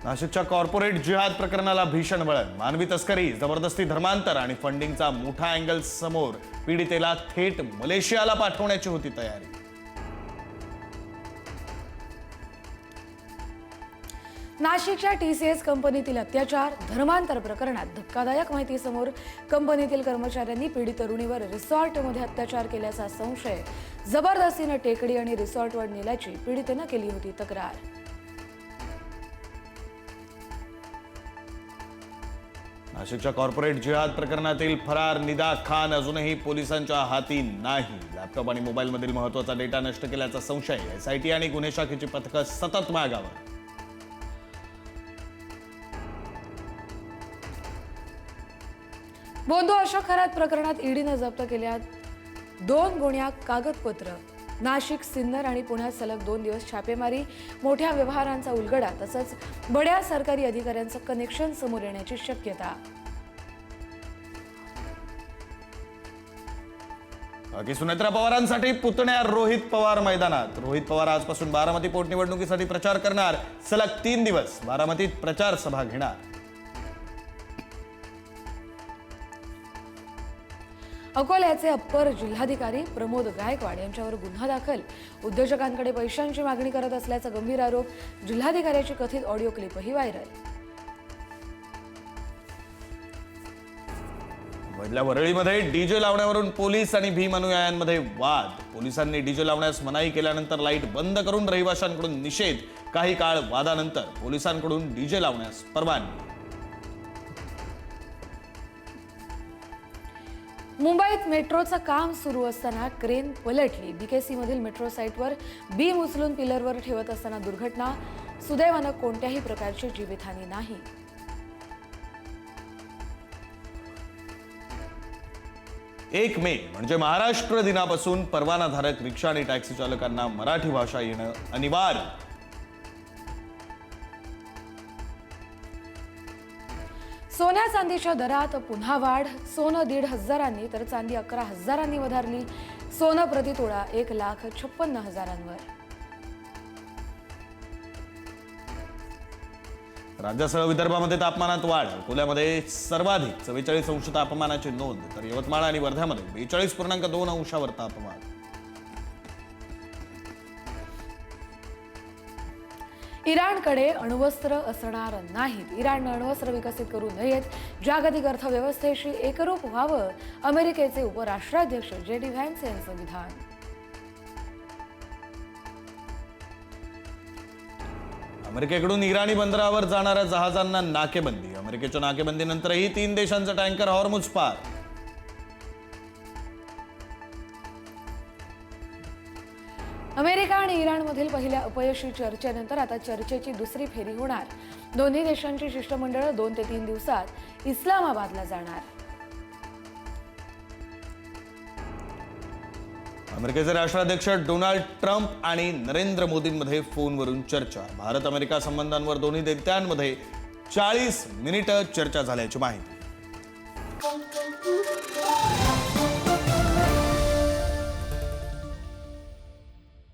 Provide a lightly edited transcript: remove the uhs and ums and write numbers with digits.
नाशिकच्या कॉर्पोरेट जिहाद प्रकरणाला भीषण वळण. मानवी तस्करी, जबरदस्ती धर्मांतर आणि फंडिंगचा मोठा अँगल समोर. पीडितेला थेट मलेशियाला पाठवण्याची होती तयारी. नाशिकच्या TCS कंपनीतील अत्याचार, धर्मांतर प्रकरणात धक्कादायक माहिती समोर. कंपनीतील कर्मचाऱ्यांनी पीडित तरुणीवर रिसॉर्टमध्ये अत्याचार केल्याचा संशय. जबरदस्तीने टेकडी आणि रिसॉर्टवर नेल्याची पीडितेने केली होती तक्रार. नाशिकच्या कॉर्पोरेट जिहाद प्रकरणातील फरार निदा खान अजूनही पोलिसांच्या हाती नाही. लॅपटॉप आणि मोबाईलमधील महत्त्वाचा डेटा नष्ट केल्याचा संशय. SIT आणि गुन्हे शाखेची पथकं सतत मागावर. बोंधो अशोक खरात प्रकरणात ईडीने जप्त केल्या 2 गुन्ह्या कागदपत्र. नाशिक, सिन्नर आणि पुण्यात सलग 2 दिवस छापेमारी. मोठ्या व्यवहारांचा उलगडा तसंच बड्या सरकारी अधिकाऱ्यांचं कनेक्शन समोर येण्याची शक्यता. बाकी सुनेत्रा पवारांसाठी पुतण्या रोहित पवार मैदानात. रोहित पवार आजपासून बारामती पोटनिवडणुकीसाठी प्रचार करणार. सलग 3 दिवस बारामतीत प्रचार सभा घेणार. अकोल्याचे अप्पर जिल्हाधिकारी प्रमोद गायकवाड यांच्यावर गुन्हा दाखल. उद्योजकांकडे पैशांची मागणी करत असल्याचा गंभीर आरोप. जिल्हाधिकाऱ्याची कथित ऑडिओ क्लिपही व्हायरल. मधल्या वरळीमध्ये डीजे लावण्यावरून पोलीस आणि भीम अनुयायांमध्ये वाद. पोलिसांनी डीजे लावण्यास मनाई केल्यानंतर लाईट बंद करून रहिवाशांकडून निषेध. काही काळ वादानंतर पोलिसांकडून डीजे लावण्यास परवानगी. मुंबईत मेट्रोचं काम सुरू असताना क्रेन पलटली. BKC मधील मेट्रो साईटवर बीम उचलून पिलरवर ठेवत असताना दुर्घटना. सुदैवानं कोणत्याही प्रकारची जीवितहानी नाही. 1 मे म्हणजे महाराष्ट्र दिनापासून परवानाधारक रिक्षा आणि टॅक्सी चालकांना मराठी भाषा येणं अनिवार्य. सोन्या चांदीच्या दरात पुन्हा वाढ. सोनं 1,500 तर चांदी 11,000 वधारली. सोनं प्रति तोळा 1,56,000. राज्यासह विदर्भामध्ये तापमानात वाढ. अकोल्यामध्ये सर्वाधिक 44 अंश तापमानाची नोंद, तर यवतमाळ आणि वर्ध्यामध्ये 42.2 अंशावर तापमान. इराणकडे अण्वस्त्र असणार नाहीत. इराणनं अण्वस्त्र विकसित करू नयेत. जागतिक अर्थव्यवस्थेशी एकरूप व्हावं. अमेरिकेचे उपराष्ट्राध्यक्ष JD व्हॅन्स यांचं विधान. अमेरिकेकडून इराणी बंदरावर जाणाऱ्या जहाजांना नाकेबंदी. अमेरिकेच्या नाकेबंदीनंतरही 3 देशांचा टँकर हॉर्मुझ पार. अमेरिका आणि इराणमधील पहिल्या अपयशी चर्चेनंतर आता चर्चेची दुसरी फेरी होणार. दोन्ही देशांची शिष्टमंडळं 2 ते 3 दिवसात इस्लामाबादला जाणार. अमेरिकेचे राष्ट्राध्यक्ष डोनाल्ड ट्रम्प आणि नरेंद्र मोदींमध्ये फोनवरून चर्चा. भारत अमेरिका संबंधांवर दोन्ही नेत्यांमध्ये 40 मिनिटं चर्चा झाल्याची माहिती.